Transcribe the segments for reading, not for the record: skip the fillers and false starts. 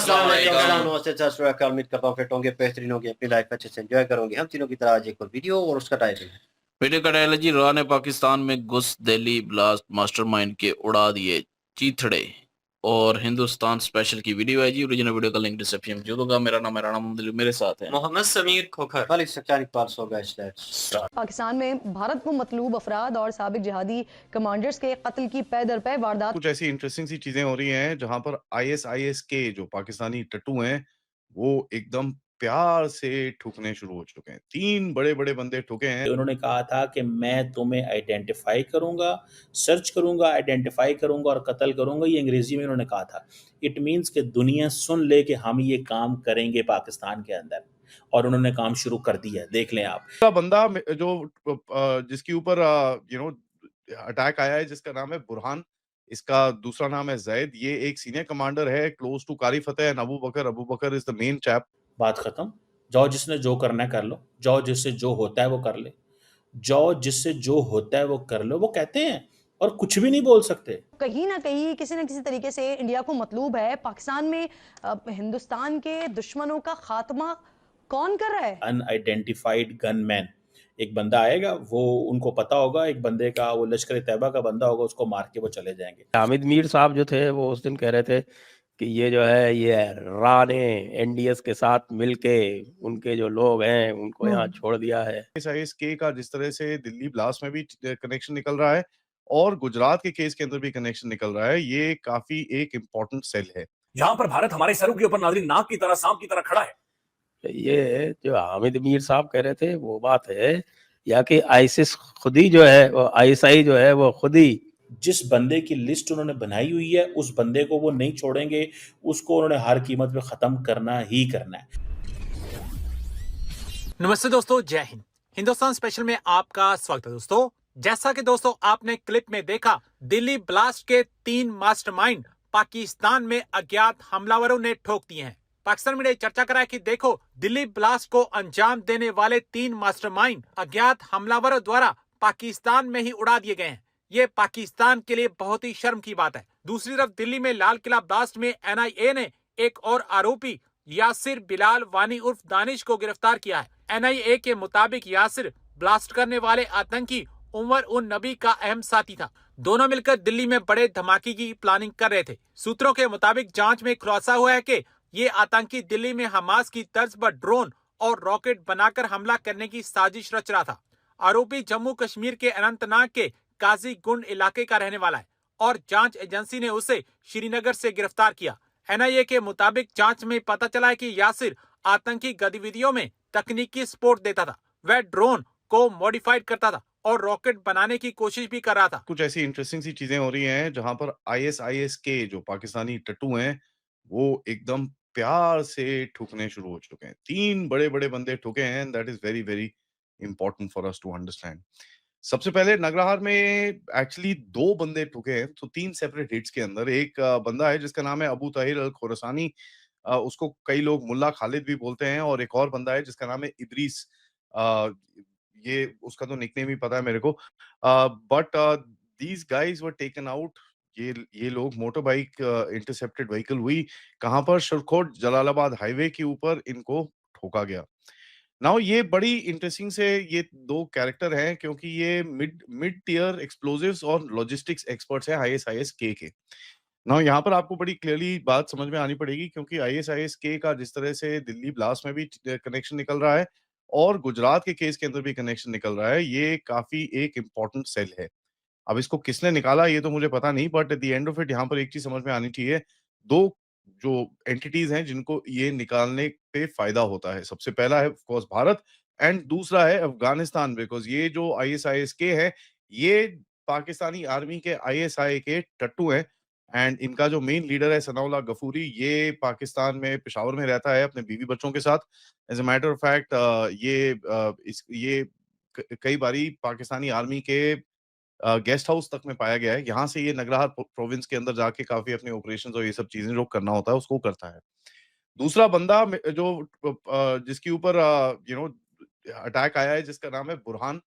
अस्सलाम वालेकुम। नमस्ते सत श्री अकाल। उम्मीद करता हूँ फिट होंगे, बेहतरीन होंगे, अपनी लाइफ अच्छे से एंजॉय करोगे। हम तीनों की तरह आज एक और वीडियो और उसका टाइटल है वीडियो का टाइटल जी, रॉ ने पाकिस्तान में घुस दिल्ली ब्लास्ट मास्टरमाइंड के उड़ा दिए चीथड़े। और हिंदुस्तान स्पेशल की वीडियो है जी। ओरिजिनल वीडियो का लिंक डिस्क्रिप्शन में होगा। मेरा नाम है राणा मोहम्मद, मेरे साथ है Mohammad Sameer Khokhar. Khalid Sachchani 500 guys. Let's start. Pakistan में भारत को मतलूब अफराद और साबिक जिहादी कमांडर्स के कत्ल की पै दर पै वारदात। कुछ ऐसी इंटरेस्टिंग सी चीजें हो रही हैं जहां पर आईएसआईएस के जो पाकिस्तानी टट्टू हैं वो एकदम प्यार से ठुकने शुरू हो चुके हैं। 3 बड़े-बड़े बंदे ठुके हैं। उन्होंने कहा था कि मैं तुम्हें आइडेंटिफाई करूंगा, सर्च करूंगा, आइडेंटिफाई करूंगा और कत्ल करूंगा। ये अंग्रेजी में उन्होंने कहा था। इट मींस कि दुनिया सुन ले कि हम ये काम करेंगे पाकिस्तान के अंदर, और उन्होंने काम शुरू कर दिया। देख लें आप। बंदा जो जिसके ऊपर अटैक आया है, जिसका नाम है बुरहान, इसका दूसरा नाम है जैद। ये एक सीनियर कमांडर है close to Qari Fateh and Abu Bakar. Abu Bakar is the main chap. बात खत्म। जाओ, जिसने जो करना है कर लो। जाओ, जिससे जो होता है वो कर ले। जाओ, जिससे जो होता है वो कर लो। वो कहते हैं और कुछ भी नहीं बोल सकते। कहीं ना कहीं किसी न किसी तरीके से इंडिया को मतलूब है पाकिस्तान में हिंदुस्तान के दुश्मनों का खात्मा कौन कर रहा है? Unidentified gunman. एक बंदा आएगा, वो उनको पता होगा, एक बंदे का, वो लश्कर तैयबा का बंदा होगा, उसको मार के वो चले जाएंगे। हामिद मीर साहब जो थे वो उस दिन कह रहे थे कि ये जो है ये रा ने एनडीएस के साथ मिलके उनके जो लोग हैं उनको यहाँ छोड़ दिया है। आईएसआईएस का जिस तरह से दिल्ली ब्लास्ट में भी कनेक्शन निकल रहा है और गुजरात के केस के अंदर भी कनेक्शन निकल रहा है, ये काफी एक इम्पोर्टेंट सेल है। यहाँ पर भारत हमारे सरों के ऊपर नाज़रीन नाक की तरह, सांप की तरह खड़ा है। ये जो हामिद मीर साहब कह रहे थे वो बात है, या कि आईसिस खुद ही जो है वो आईएसआई जो है वो खुद ही जिस बंदे की लिस्ट उन्होंने बनाई हुई है उस बंदे को वो नहीं छोड़ेंगे। उसको उन्होंने हर कीमत पे खत्म करना ही करना है। नमस्ते दोस्तों, जय हिंद। हिंदुस्तान स्पेशल में आपका स्वागत है दोस्तों। जैसा कि दोस्तों आपने क्लिप में देखा, दिल्ली ब्लास्ट के 3 मास्टरमाइंड पाकिस्तान में अज्ञात हमलावरों ने ठोक दिए हैं। पाकिस्तान मीडिया चर्चा करा है कि देखो, दिल्ली ब्लास्ट को अंजाम देने वाले 3 मास्टरमाइंड अज्ञात हमलावरों द्वारा पाकिस्तान में ही उड़ा दिए गए हैं। ये पाकिस्तान के लिए बहुत ही शर्म की बात है। दूसरी तरफ दिल्ली में लाल किला ब्लास्ट में एनआईए ने एक और आरोपी यासिर बिलाल वानी उर्फ दानिश को गिरफ्तार किया है। एनआईए के मुताबिक यासिर ब्लास्ट करने वाले आतंकी उमर उन नबी का अहम साथी था। दोनों मिलकर दिल्ली में बड़े धमाके की प्लानिंग कर रहे थे। सूत्रों के मुताबिक जांच में खुलासा हुआ है कि ये आतंकी दिल्ली में हमास की तर्ज पर ड्रोन और रॉकेट बनाकर हमला करने की साजिश रच रहा था। आरोपी जम्मू कश्मीर के अनंतनाग के काजी गुंड इलाके का रहने वाला है और जांच एजेंसी ने उसे श्रीनगर से गिरफ्तार किया। एनआईए के मुताबिक जांच में पता चला है कि यासिर आतंकी गतिविधियों में तकनीकी सपोर्ट देता था। वह ड्रोन को मॉडिफाइड करता था और रॉकेट बनाने की कोशिश भी कर रहा था। कुछ ऐसी इंटरेस्टिंग सी चीजें हो रही हैं जहां पर आईएसआईएस के जो पाकिस्तानी टट्टू हैं वो एकदम प्यार से ठुकने शुरू हो चुके हैं। 3 बड़े-बड़े बंदे ठुके हैं। That is very very important for us to understand. सबसे पहले नगरहार में एक्चुअली 2 बंदे ठुके हैं, तो 3 सेपरेट हिट्स के अंदर। एक बंदा है जिसका नाम है अबू ताहिर अल खुरासानी, उसको कई लोग मुल्ला खालिद भी बोलते हैं, और एक और बंदा है जिसका नाम है इदरीस। अ, ये उसका तो निकनेम ही पता है मेरे को। But these guys were taken out. ये लोग मोटर बाइक इंटरसेप्टेड व्हीकल हुई, कहां पर शिरकोट जलालाबाद हाईवे के ऊपर इनको ठोका गया। नाउ ये बड़ी इंटरेस्टिंग से ये 2 कैरेक्टर हैं क्योंकि ये मिड मिड टियर एक्सप्लोजिव्स और लॉजिस्टिक्स एक्सपर्ट्स हैं आईएसआईएस के। नाउ यहाँ पर आपको बड़ी क्लियरली बात समझ में आनी पड़ेगी क्योंकि आईएसआईएस के का जिस तरह से दिल्ली ब्लास्ट में भी कनेक्शन निकल रहा है और गुजरात के केस के अंदर भी कनेक्शन निकल रहा है, ये काफी एक इम्पोर्टेंट सेल है। अब इसको किसने निकाला ये तो मुझे पता नहीं, but at the end of it यहाँ पर एक चीज समझ में आनी चाहिए। 2 जो एंटिटीज हैं जिनको ये निकालने पे फायदा होता है। सबसे पहला है ऑफ कोर्स भारत एंड दूसरा है अफगानिस्तान, बिकॉज़ ये जो आईएसआईएस के है, ये पाकिस्तानी आर्मी के आईएसआई के टट्टू हैं एंड इनका जो मेन लीडर है सनाउल्लाह गफूरी, ये पाकिस्तान में पेशावर में रहता है अपने बीवी बच्चों के साथ। As a matter of fact ये कई बारी पाकिस्तानी आर्मी के गेस्ट हाउस तक में पाया गया है। यहाँ से ये नगरहार प्रोविंस के अंदर जाके काफ़ी अपने ऑपरेशंस और ये सब चीज़ें जो करना होता है, उसको करता है। दूसरा बंदा जो जिसके ऊपर अटैक आया है, जिसका नाम है बुरहान,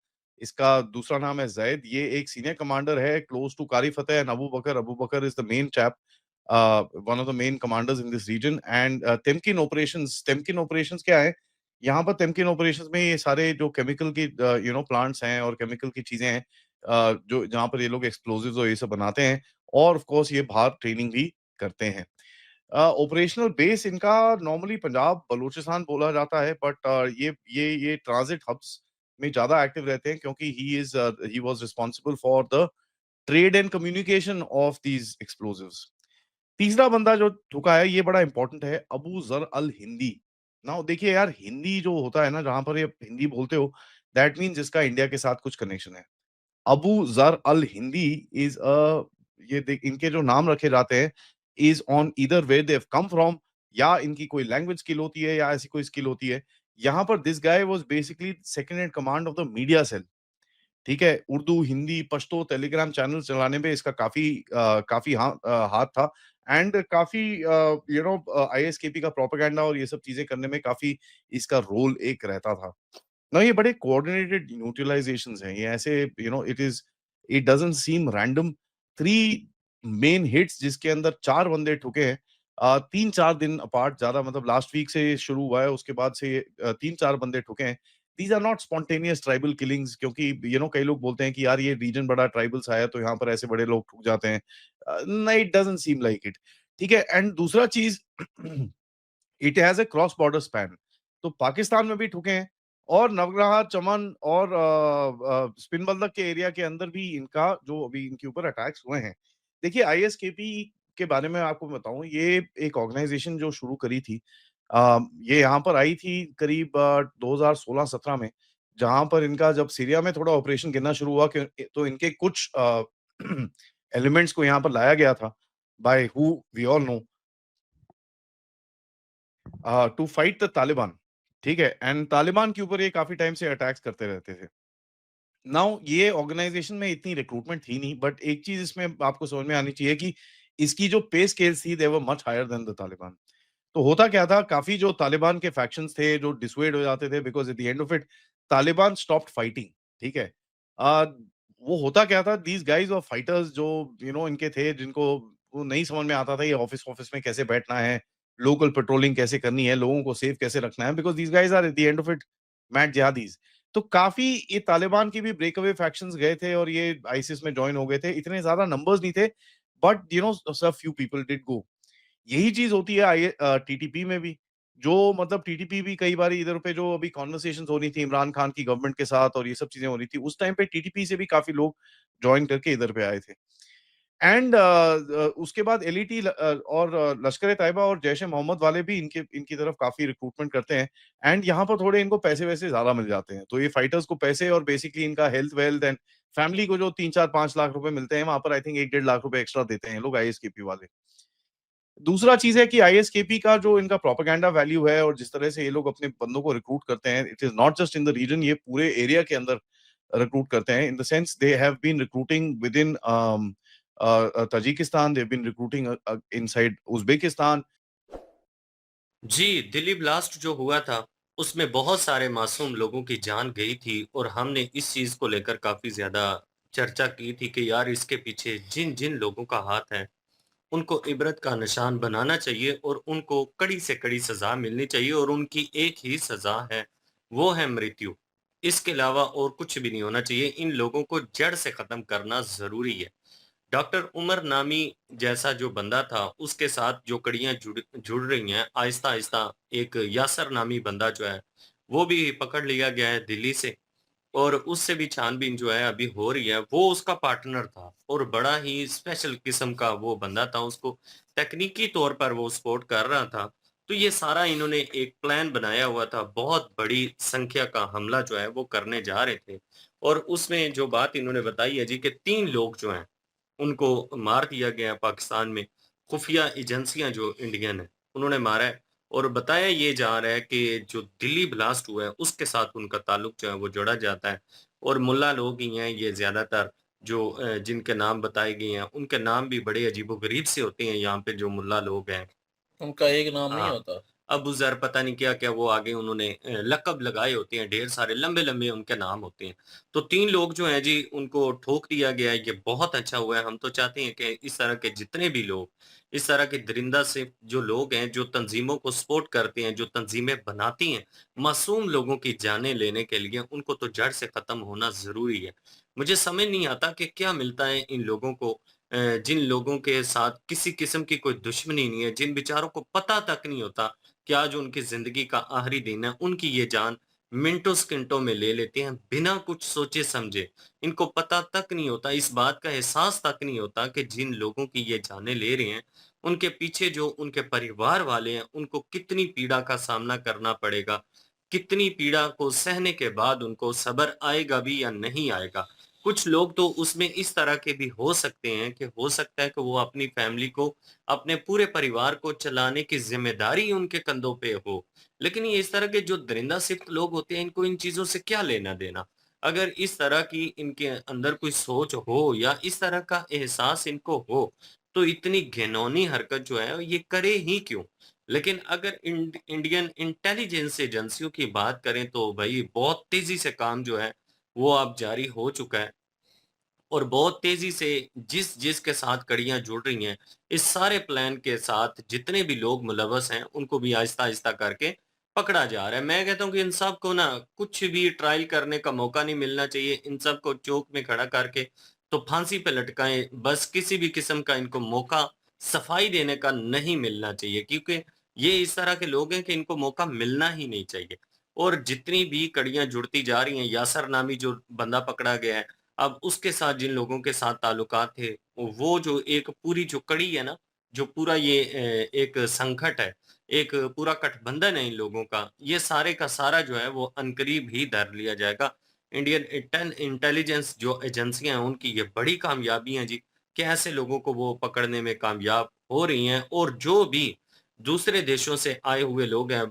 इसका दूसरा नाम है जैद। ये एक सीनियर कमांडर है close to Qari Fateh and Abu Bakar. Abu Bakar is the main chap. one of the main commanders in this region. And Temkin operations क्या है? यहाँ पर Temkin operations में ये सारे जो chemical की plants हैं और chemical की चीजें हैं, जो जहाँ पर ये लोग explosives और ये सब बनाते हैं, और of course ये बाहर ट्रेनिंग भी करते हैं। ऑपरेशनल बेस इनका नॉर्मली पंजाब बलूचिस्तान बोला जाता है, बट ये ट्रांजिट हब्स में ज्यादा एक्टिव रहते हैं, क्योंकि he was responsible for the trade and communication of these explosives. तीसरा बंदा जो ठुका है ये बड़ा इंपॉर्टेंट है, अबू जर अल हिंदी। नाउ देखिए यार, हिंदी जो होता है ना, जहां पर ये हिंदी बोलते हो, दैट मीन्स इसका इंडिया के साथ कुछ कनेक्शन है। अबू जर अल हिंदी इज इनके जो नाम रखे जाते हैं is on either where they have come from, या इनकी कोई लैंग्वेज स्किल होती है या ऐसी कोई स्किल होती है। यहाँ पर this guy was basically second in command of the media cell. ठीक है, उर्दू, हिंदी, पश्तो, टेलीग्राम चैनल चलाने में इसका काफी हाथ था, एंड काफी आईएसकेपी का प्रोपेगेंडा और ये सब चीजें करने में काफी इसका रोल एक रहता था ना। ये बड़े कोऑर्डिनेटेड यूटिलाइजेशंस हैं, ये ऐसे it doesn't seam random. 3 main hits जिसके अंदर 4 बंदे ठुके हैं, 3-4 दिन अपार्ट, ज्यादा मतलब लास्ट वीक से शुरू हुआ है, उसके बाद से 3-4 बंदे ठुके हैं। These are not spontaneous tribal killings, क्योंकि कई लोग बोलते हैं कि यार ये रीजन बड़ा ट्राइबल सा है तो यहाँ पर ऐसे बड़े लोग ठुक जाते हैं। नहीं, it doesn't seem like it. ठीक है, एंड दूसरा चीज it has a cross border span, तो पाकिस्तान में भी ठुके हैं, और नवग्रह, चमन और स्पिन बल्दक के एरिया के अंदर भी इनका जो अभी इनके ऊपर अटैक्स हुए हैं। देखिए, आईएसकेपी के बारे में आपको बताऊं, ये एक ऑर्गेनाइजेशन जो शुरू करी थी, ये यहाँ पर आई थी करीब 2016-17 में, जहां पर इनका जब सीरिया में थोड़ा ऑपरेशन गिरना शुरू हुआ तो इनके कुछ एलिमेंट्स को यहाँ पर लाया गया था, by who we all know, to fight the Taliban. ठीक है, एंड तालिबान के ऊपर ये काफी टाइम से अटैक्स करते रहते थे। नाउ ये ऑर्गेनाइजेशन में इतनी रिक्रूटमेंट थी नहीं, बट एक चीज इसमें आपको समझ में आनी चाहिए कि इसकी जो पे स्केल्स थी they were much higher than the Taliban. तो होता क्या था, काफी जो तालिबान के फैक्शंस थे जो डिसवेड हो जाते थे, because at the end of it Taliban stopped fighting. ठीक है, वो होता क्या था, दीज गाइज और फाइटर्स जो इनके थे, जिनको वो नहीं समझ में आता था ये ऑफिस में कैसे बैठना है, लोकल पेट्रोलिंग कैसे करनी है, लोगों को सेफ कैसे रखना है, because these guys are at the end of it mad jihadis. तो काफी ये तालिबान की भी ब्रेक अवे फैक्शंस गए थे और ये आईसिस में ज्वाइन हो गए थे। इतने ज्यादा नंबर्स नहीं थे, but some few people did go. यही चीज होती है टीटीपी में भी, जो मतलब टीटीपी भी कई बार इधर पे जो अभी कॉन्वर्सेशंस हो रही थी इमरान खान की गवर्नमेंट के साथ और ये सब चीजें हो रही थी, उस टाइम पे टीटीपी से भी काफी लोग ज्वाइन करके इधर पे आए थे। एंड उसके बाद एलईटी और लश्कर तैयबा और जैश ए मोहम्मद वाले भी इनकी तरफ काफी रिक्रूटमेंट करते हैं, एंड यहाँ पर थोड़े इनको पैसे वैसे ज्यादा मिल जाते हैं। तो ये फाइटर्स को पैसे और बेसिकली इनका हेल्थ वेल्थ एंड फैमिली को जो 3-4-5 लाख रुपए मिलते हैं, वहां पर आई थिंक 1-1.5 लाख रुपए एक्स्ट्रा देते हैं लोग आईएसकेपी वाले। दूसरा चीज है कि आईएसकेपी का जो इनका प्रोपेगेंडा वैल्यू है और जिस तरह से ये लोग अपने बंदों को रिक्रूट करते हैं, it is not just in the region, ये पूरे एरिया के अंदर रिक्रूट करते हैं, in the sense they have been recruiting within Tajikistan, they have been recruiting inside Uzbekistan. जी, दिल्ली ब्लास्ट जो हुआ था, उसमें बहुत सारे मासूम लोगों की जान गई थी और हमने इस चीज़ को लेकर काफ़ी ज़्यादा चर्चा की थी कि यार इसके पीछे जिन-जिन लोगों का हाथ है, उनको इबरत का निशान बनाना चाहिए और उनको कड़ी से कड़ी सज़ा मिलनी चाहिए और उनकी एक ही सज़ा है, वो है मृत्यु। इसके अलावा और कुछ भी नहीं होना चाहिए, इन लोगों को जड़ से ख़त्म करना ज़रूरी है। डॉक्टर उमर नामी जैसा जो बंदा था, उसके साथ जो कड़ियाँ जुड़ जुड़ रही हैं, आहिस्ता-आहिस्ता एक यासर नामी बंदा जो है, वो भी पकड़ लिया गया है दिल्ली से और उससे भी छानबीन जो है अभी हो रही है। वो उसका पार्टनर था और बड़ा ही स्पेशल किस्म का वो बंदा था, उसको तकनीकी तौर पर वो सपोर्ट कर रहा था। तो ये सारा इन्होंने एक प्लान बनाया हुआ था, बहुत बड़ी संख्या का हमला जो है वो करने जा रहे थे और उसमें जो बात इन्होंने बताई है जी कि 3 लोग जो हैं उनको मार दिया गया पाकिस्तान में। खुफिया एजेंसियाँ जो इंडियन हैं, उन्होंने मारा है और बताया ये जा रहा है कि जो दिल्ली ब्लास्ट हुआ है, उसके साथ उनका ताल्लुक जो है वो जोड़ा जाता है और मुल्ला लोग ही हैं ये ज़्यादातर जो जिनके नाम बताए गए हैं, उनके नाम भी बड़े अजीबो-गरीब से होते हैं यहाँ पे जो मुल्ला लोग हैं। उनका एक नाम नहीं हाँ। होता। अबू ज़र पता नहीं क्या-क्या वो आगे उन्होंने लक़ब लगाए होते हैं, ढेर सारे लंबे-लंबे उनके नाम होते हैं। तो 3 लोग जो हैं जी उनको ठोक दिया गया है, ये बहुत अच्छा हुआ है। हम तो चाहते हैं कि इस तरह के जितने भी लोग, इस तरह के दरिंदा से जो लोग हैं, जो तंज़ीमों को सपोर्ट करते हैं, जो तंज़ीमें बनाती हैं, मासूम लोगों की जानें लेने के लिए, उनको तो जड़ से ख़त्म होना ज़रूरी है। मुझे समझ नहीं आता कि क्या मिलता है इन लोगों को जिन लोगों के साथ किसी किस्म की कोई दुश्मनी नहीं है, जिन बेचारों को पता तक नहीं होता कि आज उनकी ज़िंदगी का आखिरी दिन है, उनकी ये जान मिनटों-सेकंडों में ले लेते हैं, बिना कुछ सोचे-समझे। इनको पता तक नहीं होता, इस बात का एहसास तक नहीं होता कि जिन लोगों की ये जानें ले रहे हैं, उनके पीछे जो उनके परिवार वाले हैं, उनको कितनी पीड़ा का सामना करना पड़ेगा, कितनी पीड़ा को सहने के बाद उनको सब्र आएगा भी या नहीं आएगा। कुछ लोग तो उसमें इस तरह के भी हो सकते हैं कि हो सकता है कि वो अपनी फैमिली को, अपने पूरे परिवार को चलाने की ज़िम्मेदारी उनके कंधों पे हो। लेकिन ये इस तरह के जो दरिंदा सिफ्त लोग होते हैं, इनको इन चीज़ों से क्या लेना-देना? अगर इस तरह की इनके अंदर कोई सोच हो या इस तरह का एहसास इनको हो, तो इतनी घिनौनी हरकत जो है, ये करे ही क्यों? लेकिन अगर इंडियन इंटेलिजेंस एजेंसियों की बात करें, तो भई बहुत तेज़ी से काम जो है, वो अब जारी हो चुका है। और बहुत तेज़ी से जिस के साथ कड़ियाँ जुड़ रही हैं, इस सारे प्लान के साथ जितने भी लोग मुलव्वस हैं, उनको भी आहिस्ता-आहिस्ता करके पकड़ा जा रहा है। मैं कहता हूँ कि इन सब को ना कुछ भी ट्रायल करने का मौका नहीं मिलना चाहिए। इन सब को चौक में खड़ा करके तो फांसी पे लटकाएँ, बस किसी भी किस्म का इनको मौका सफाई देने का नहीं मिलना चाहिए, क्योंकि ये इस तरह के लोग हैं कि इनको मौका मिलना ही नहीं चाहिए। और जितनी भी कड़ियाँ जुड़ती जा रही हैं, यासर नामी जो बंदा पकड़ा गया है, अब उसके साथ जिन लोगों के साथ ताल्लुकात थे, वो जो एक पूरी जो कड़ी है ना, जो पूरा ये एक संकट है, एक पूरा गठबंधन है इन लोगों का, ये सारे का सारा जो है वो अनकरीब ही धर लिया जाएगा। इंडियन इंटेलिजेंस जो एजेंसियाँ हैं, उनकी ये बड़ी कामयाबी है जी, कि ऐसे लोगों को वो पकड़ने में कामयाब हो रही हैं। और जो भी दूसरे देशों से आए हुए लोग हैं,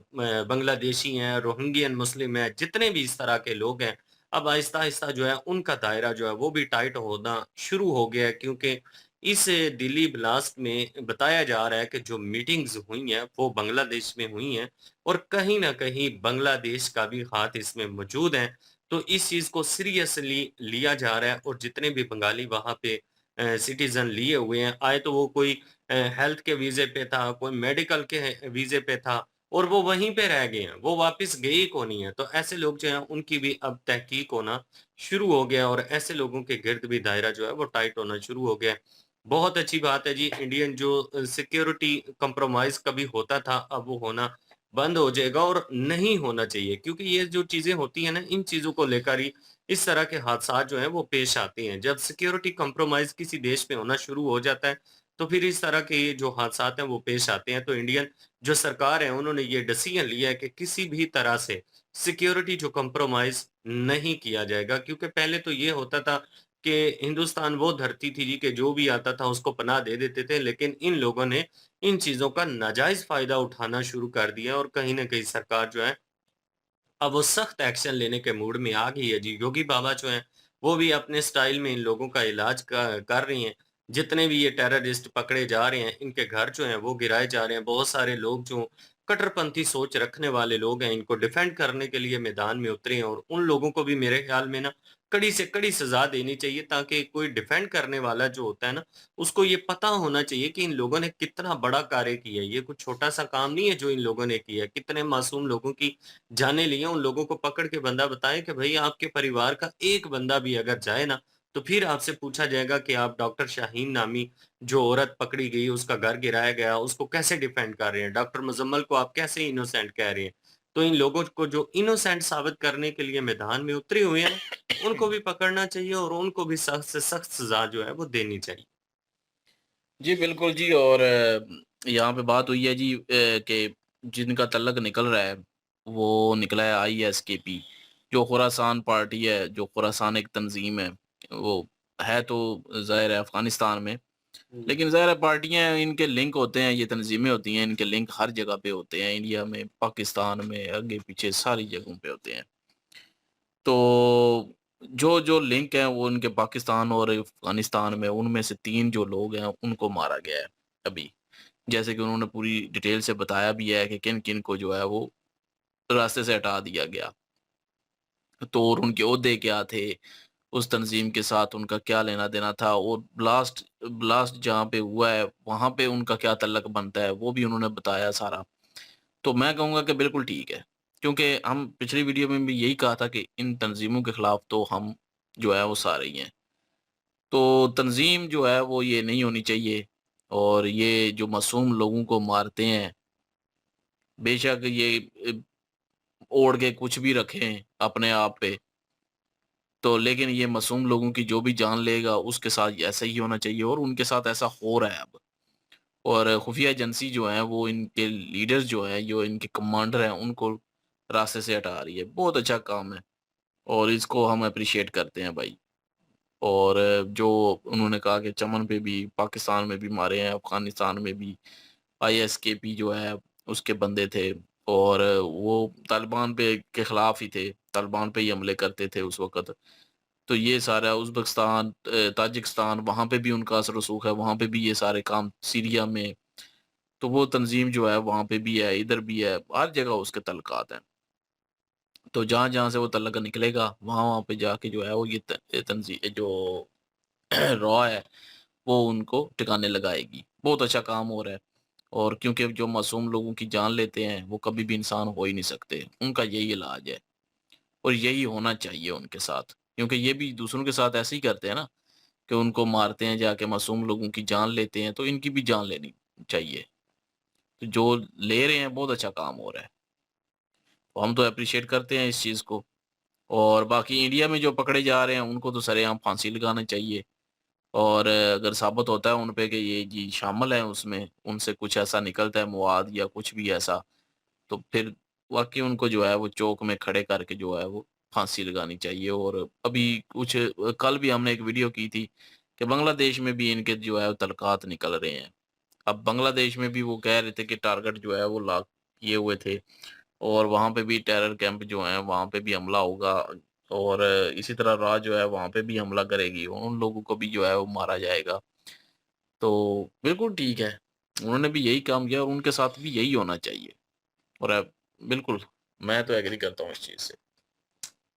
बांग्लादेशी हैं, रोहिंग्यन मुस्लिम हैं, जितने भी इस तरह के लोग हैं, अब आहिस्ता-आहिस्ता जो है उनका दायरा जो है वो भी टाइट होना शुरू हो गया है, क्योंकि इस दिल्ली ब्लास्ट में बताया जा रहा है कि जो मीटिंग्स हुई हैं वो बांग्लादेश में हुई हैं और कहीं न कहीं बांग्लादेश का भी हाथ इसमें मौजूद है। तो इस चीज़ को सीरियसली लिया जा रहा है और जितने भी बंगाली वहाँ पे सिटीज़न लिए हुए हैं, आए तो वो कोई हेल्थ के वीज़े पे था, कोई मेडिकल के वीज़े पे था और वो वहीं पे रह गए हैं, वो वापस गए ही को नहीं है। तो ऐसे लोग जो हैं उनकी भी अब तहकीक होना शुरू हो गया और ऐसे लोगों के गिर्द भी दायरा जो है वो टाइट होना शुरू हो गया है। बहुत अच्छी बात है जी, इंडियन जो सिक्योरिटी कंप्रोमाइज़ कभी होता था, अब वो होना बंद हो जाएगा और नहीं होना चाहिए, क्योंकि ये जो चीज़ें होती हैं ना, इन चीज़ों को लेकर ही इस तरह के हादसात जो हैं वो पेश आते हैं। जब सिक्योरिटी कंप्रोमाइज़ किसी देश में होना शुरू हो जाता है, तो फिर इस तरह के जो हादसात हैं वो पेश आते हैं। तो इंडियन जो सरकार है, उन्होंने ये डिसीजन लिया है कि किसी भी तरह से सिक्योरिटी जो कंप्रोमाइज़ नहीं किया जाएगा, क्योंकि पहले तो ये होता था कि हिंदुस्तान वो धरती थी जी कि जो भी आता था उसको पनाह दे देते थे, लेकिन इन लोगों ने इन चीज़ों का नाजायज़ फ़ायदा उठाना शुरू कर दिया और कहीं न कहीं सरकार जो है अब वो सख्त एक्शन लेने के मूड में आ गई है जी। योगी बाबा जो हैं, वो भी अपने स्टाइल में इन लोगों का इलाज क कर रही हैं। जितने भी ये टेररिस्ट पकड़े जा रहे हैं, इनके घर जो हैं वो गिराए जा रहे हैं। बहुत सारे लोग जो कट्टरपंथी सोच रखने वाले लोग हैं, इनको डिफेंड करने के लिए मैदान में उतरे हैं और उन लोगों को भी मेरे ख्याल में ना कड़ी से कड़ी सज़ा देनी चाहिए, ताकि कोई डिफेंड करने वाला जो होता है ना, उसको ये पता होना चाहिए कि इन लोगों ने कितना बड़ा कार्य किया है। ये कुछ छोटा-सा काम नहीं है जो इन लोगों ने किया है। कितने मासूम लोगों की जाने लिए, उन लोगों को पकड़ के बंदा बताए कि भई आपके परिवार का एक बंदा भी अगर जाए ना, तो फिर आपसे पूछा जाएगा कि आप डॉक्टर शाहीन नामी जो औरत पकड़ी गई, उसका घर गिराया गया, उसको कैसे डिफेंड कर रहे हैं? डॉक्टर मुज़म्मल को आप कैसे इनोसेंट कह रहे हैं? तो इन लोगों को जो इनोसेंट साबित करने के लिए मैदान में उतरे हुए हैं ना, उनको भी पकड़ना चाहिए और उनको भी सख्त से सख्त सज़ा जो है वो देनी चाहिए। जी, बिल्कुल जी। और यहाँ पे बात हुई है जी कि जिनका तलक निकल रहा है, वो निकला है आईएसकेपी, जो खुरासान पार्टी है, जो खुरासान एक तंज़ीम वो है तो ज़ाहिर है अफ़गानिस्तान में। हुँ। लेकिन ज़ाहिर है पार्टियाँ इनके लिंक होते हैं, ये तंज़ीमें होती हैं, इनके लिंक हर जगह पे होते हैं, इंडिया में, पाकिस्तान में, आगे-पीछे सारी जगहों पे होते हैं। तो जो लिंक हैं वो उनके पाकिस्तान और अफ़गानिस्तान में, उनमें से 3 जो लोग हैं उनको मारा गया है अभी। जैसे कि उन्होंने पूरी डिटेल से बताया भी है कि किन-किन को जो है वो रास्ते से हटा दिया गया। तो और उनके ओहदे क्या थे, उस तंज़ीम के साथ उनका क्या लेना-देना था और ब्लास्ट ब्लास्ट जहाँ पे हुआ है, वहाँ पे उनका क्या तल्लक बनता है, वो भी उन्होंने बताया सारा। तो मैं कहूँगा कि बिल्कुल ठीक है, क्योंकि हम पिछली वीडियो में भी यही कहा था कि इन तंज़ीमों के खिलाफ तो हम जो है वो सारे ही हैं। तो तंज़ीम जो है वो ये नहीं होनी चाहिए और ये जो मासूम लोगों को मारते हैं, बेशक ये ओढ़ के कुछ भी रखें अपने आप पे, तो लेकिन ये मासूम लोगों की जो भी जान लेगा उसके साथ ऐसा ही होना चाहिए और उनके साथ ऐसा हो रहा है अब। और खुफिया एजेंसी जो है वो इनके लीडर्स जो हैं, जो इनके कमांडर हैं, उनको रास्ते से हटा रही है। बहुत अच्छा काम है और इसको हम एप्रिशिएट करते हैं भाई। और जो उन्होंने कहा कि चमन पे भी, पाकिस्तान में भी मारे हैं, अफ़गानिस्तान में भी आईएसकेपी जो है उसके बंदे थे और वो तालिबान पे के खिलाफ ही थे, तालिबान पे ही हमले करते थे उस वक़्त। तो ये सारा उज़्बेकिस्तान ताजिकिस्तान वहाँ पे भी उनका असर रसूख है, वहाँ पे भी ये सारे काम सीरिया में, तो वो तंज़ीम जो है वहाँ पे भी है, इधर भी है, हर जगह उसके तल्लकात हैं। तो जहाँ-जहाँ से वो तल्लक निकलेगा, वहाँ-वहाँ पे जाके जो है वो ये जो रॉ है, वो उनको ठिकाने लगाएगी। बहुत अच्छा काम हो रहा है और क्योंकि जो मासूम लोगों की जान लेते हैं, वो कभी भी इंसान हो ही नहीं सकते। उनका यही इलाज है और यही होना चाहिए उनके साथ। क्योंकि ये भी दूसरों के साथ ऐसे ही करते हैं ना, कि उनको मारते हैं जाके, मासूम लोगों की जान लेते हैं, तो इनकी भी जान लेनी चाहिए। तो जो ले रहे हैं, बहुत अच्छा काम हो रहा है। तो हम तो एप्रिशिएट करते हैं इस चीज़ को और बाकी इंडिया में जो पकड़े जा रहे हैं, उनको तो सरेआम फांसी लगाना चाहिए। और अगर साबित होता है उन पे कि ये जी शामिल हैं उसमें, उनसे कुछ ऐसा निकलता है मवाद या कुछ भी ऐसा, तो फिर वाक़ई उनको जो है वो चौक में खड़े करके जो है वो फांसी लगानी चाहिए। और अभी कुछ कल भी हमने एक वीडियो की थी कि बांग्लादेश में भी इनके जो है वो तल्क़ात निकल रहे हैं। अब बांग्लादेश में भी वो कह रहे थे कि टारगेट जो है वो लॉक किए हुए थे और वहाँ पे भी टेरर कैंप जो हैं, वहाँ पे भी हमला होगा और इसी तरह राह जो है वहाँ पे भी हमला करेगी। उन लोगों को भी जो है वो मारा जाएगा। तो बिल्कुल ठीक है, उन्होंने भी यही काम किया और उनके साथ भी यही होना चाहिए और बिल्कुल, मैं तो एग्री करता हूँ इस चीज़ से।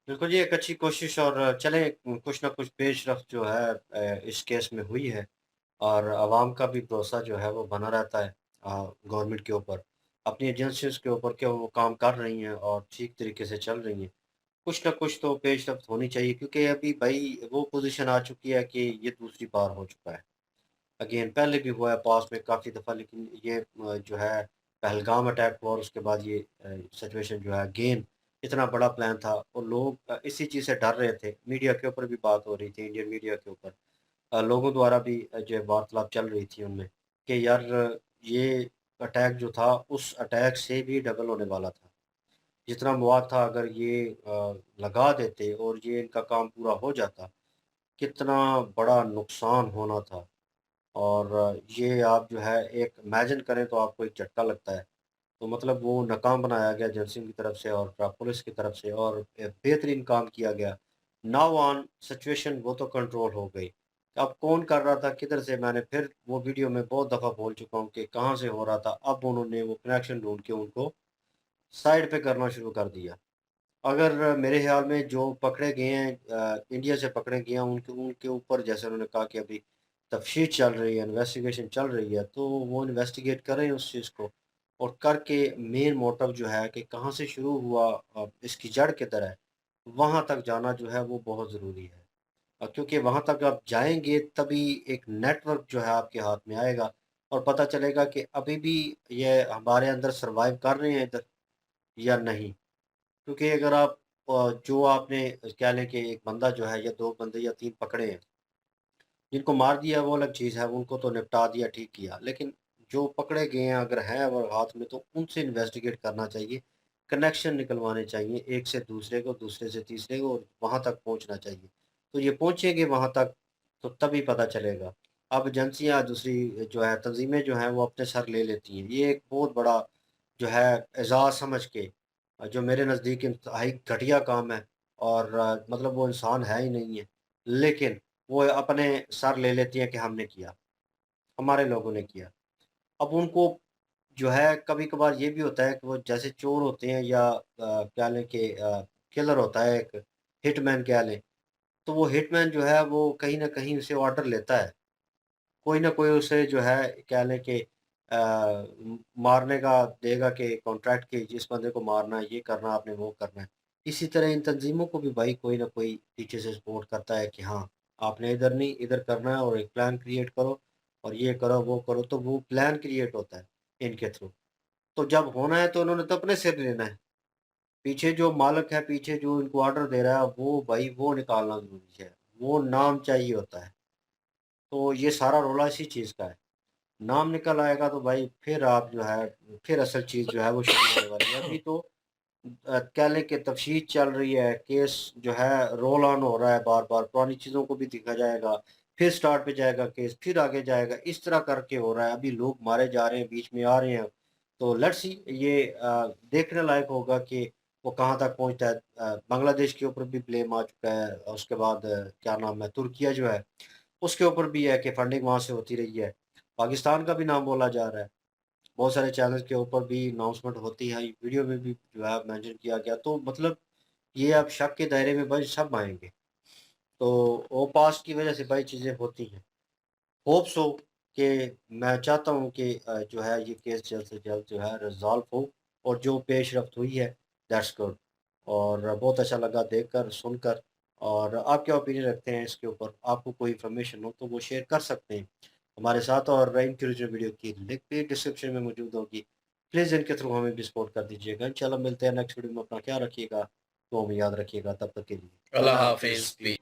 बिल्कुल जी, एक अच्छी कोशिश और चलें कुछ ना कुछ पेशरफ़्त जो है इस केस में हुई है और आवाम का भी भरोसा जो है वो बना रहता है गवर्नमेंट के ऊपर, अपनी एजेंसीज़ के ऊपर कि वो काम कर रही हैं और ठीक तरीके से चल रही हैं। कुछ ना कुछ तो पेशरफ़्त होनी चाहिए क्योंकि अभी भई वो पोज़ीशन आ चुकी है कि ये दूसरी बार हो चुका है। अगेन पहले भी हुआ है पास्ट में काफ़ी दफ़ा लेकिन ये जो है पहलगाम अटैक हुआ और उसके बाद ये सिचुएशन जो है अगेन इतना बड़ा प्लान था और लोग इसी चीज़ से डर रहे थे। मीडिया के ऊपर भी बात हो रही थी, इंडियन मीडिया के ऊपर लोगों द्वारा भी जो है वार्तालाप चल रही थी उनमें कि यार ये अटैक जो था उस अटैक से भी डबल होने वाला था। जितना मवाद था अगर ये लगा देते और ये इनका काम पूरा हो जाता, कितना बड़ा नुकसान होना था। और ये आप जो है एक इमेजिन करें तो आपको एक झटका लगता है। तो मतलब वो नाकाम बनाया गया एजेंसियों की तरफ से और पुलिस की तरफ से और बेहतरीन काम किया गया। नाउ ऑन सिचुएशन वो तो कंट्रोल हो गई। अब कौन कर रहा था, किधर से मैंने फिर वो वीडियो में बहुत दफ़ा बोल चुका हूँ कि कहाँ से हो रहा था। अब उन्होंने वो कनेक्शन ढूँढ के उनको साइड पे करना शुरू कर दिया। अगर मेरे ख़्याल में जो पकड़े गए हैं इंडिया से पकड़े गए हैं उनके उनके ऊपर जैसे उन्होंने कहा कि अभी तफ्तीश चल रही है, इन्वेस्टिगेशन चल रही है, तो वो इन्वेस्टिगेट करें उस चीज़ को और करके मेन मोटिव जो है कि कहाँ से शुरू हुआ इसकी जड़ किधर है, वहाँ तक जाना जो है वो बहुत ज़रूरी है। क्योंकि वहाँ तक आप जाएँगे तभी एक नेटवर्क जो है आपके हाथ में आएगा और पता चलेगा कि अभी भी ये हमारे अंदर सर्वाइव कर रहे हैं इधर या नहीं। क्योंकि अगर आप जो आपने कह लें कि एक बंदा जो है या 2 बंदे या 3 पकड़े हैं, जिनको मार दिया वो अलग चीज़ है, उनको तो निपटा दिया, ठीक किया। लेकिन जो पकड़े गए हैं अगर हैं वो हाथ में तो उनसे इन्वेस्टिगेट करना चाहिए, कनेक्शन निकलवाने चाहिए एक से दूसरे को, दूसरे से तीसरे को और वहाँ तक पहुँचना चाहिए। तो ये पहुँचेंगे वहाँ तक तो तभी पता चलेगा। अब एजेंसियाँ दूसरी जो है तंज़ीमें जो हैं वो अपने सर ले लेती हैं। ये एक बहुत बड़ा जो है एज़ाज़ समझ के जो मेरे नज़दीक इंतहाई घटिया काम है और मतलब वो इंसान है ही नहीं है। लेकिन वो अपने सर ले लेती हैं कि हमने किया, हमारे लोगों ने किया। अब उनको जो है कभी-कभार ये भी होता है कि वो जैसे चोर होते हैं या क्या लें कि किलर होता है एक, हिटमैन कह लें, तो वो हिटमैन जो है वो कहीं न कहीं उसे ऑर्डर लेता है। कोई ना कोई उसे जो है कह लें कि मारने का देगा कि कॉन्ट्रैक्ट कि जिस बंदे को मारना है, ये करना आपने, वो करना है। इसी तरह इन तंज़ीमों को भी भाई कोई ना कोई पीछे से सपोर्ट करता है कि हाँ, आपने इधर नहीं, इधर करना है और एक प्लान क्रिएट करो और ये करो, वो करो, तो वो प्लान क्रिएट होता है इनके थ्रू। तो जब होना है तो उन्होंने तो अपने सिर लेना है। पीछे जो मालिक है, पीछे जो इनको ऑर्डर दे रहा है, वो भाई वो निकालना ज़रूरी है। वो नाम चाहिए होता है। तो ये सारा रौला इसी चीज़ का है। नाम निकल आएगा तो भाई फिर आप जो है फिर असल चीज़ जो है वो शुरू होने वाली है। अभी तो कह लें कि तफ्तीश चल रही है, केस जो है रोल ऑन हो रहा है बार-बार, पुरानी चीज़ों को भी देखा जाएगा, फिर स्टार्ट पे जाएगा केस, फिर आगे जाएगा, इस तरह करके हो रहा है। अभी लोग मारे जा रहे हैं, बीच में आ रहे हैं। तो लेट्स सी ये देखने लायक होगा कि वो कहाँ तक पहुँचता है। बांग्लादेश के ऊपर भी ब्लेम आ चुका है और उसके बाद क्या नाम है, तुर्किया जो है, उसके ऊपर भी है कि फंडिंग वहाँ से होती रही है। पाकिस्तान का भी नाम बोला जा रहा है। बहुत सारे चैनल के ऊपर भी अनाउंसमेंट होती है, वीडियो में भी जो है मेंशन किया गया। तो मतलब ये अब शक के दायरे में भाई सब आएँगे। तो वो पास्ट की वजह से भाई चीज़ें होती हैं। होप सो कि मैं चाहता हूँ कि जो है ये केस जल्द से जल्द जो है रिज़ॉल्व हो और जो पेशरफ्त हुई है दैट्स गुड। और बहुत अच्छा लगा देखकर, सुनकर। और आप क्या ओपिनियन रखते हैं इसके ऊपर? आपको कोई इन्फॉर्मेशन हो तो वो शेयर कर सकते हैं हमारे साथ। और इनकी जो वीडियो की लिंक भी डिस्क्रिप्शन में मौजूद होगी। प्लीज़ इनके थ्रू हमें भी सपोर्ट कर दीजिएगा। इंशाल्लाह मिलते हैं नेक्स्ट वीडियो में। अपना ख्याल रखिएगा, दुआ में याद रखिएगा। तब तक के लिए अल्लाह अल्लाह हाफिज़ हाफ़िज़। भी।